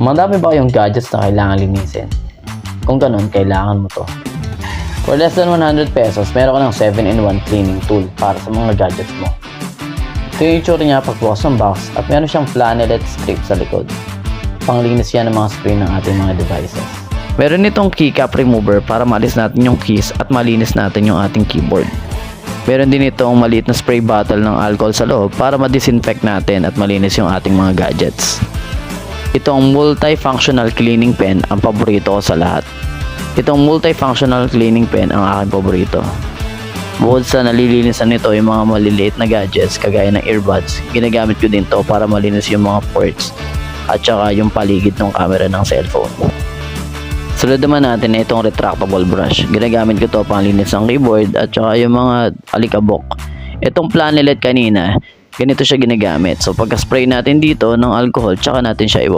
Madami ba kayong gadgets na kailangan linisin? Kung ganun, kailangan mo to. For less than 100 pesos, meron ka ng 7-in-1 cleaning tool para sa mga gadgets mo. Ito yung itsura niya pagbukas ng box at meron siyang flannelette strip sa likod. Panglinis yan ng mga screen ng ating mga devices. Meron itong keycap remover para maalis natin yung keys at malinis natin yung ating keyboard. Meron din itong maliit na spray bottle ng alcohol sa loob para ma-disinfect natin at malinis yung ating mga gadgets. Itong multifunctional cleaning pen ang paborito ko sa lahat. Itong multifunctional cleaning pen ang aking paborito. Bukod sa nalilinisan nito yung mga maliliit na gadgets kagaya ng earbuds, ginagamit ko din to para malinis yung mga ports at saka yung paligid ng camera ng cellphone. Sunod naman natin na itong retractable brush. Ginagamit ko to panglinis ng keyboard at saka yung mga alikabok. Itong flannelette kanina, ganito siya ginagamit. So pagka-spray natin dito ng alcohol, tsaka natin siya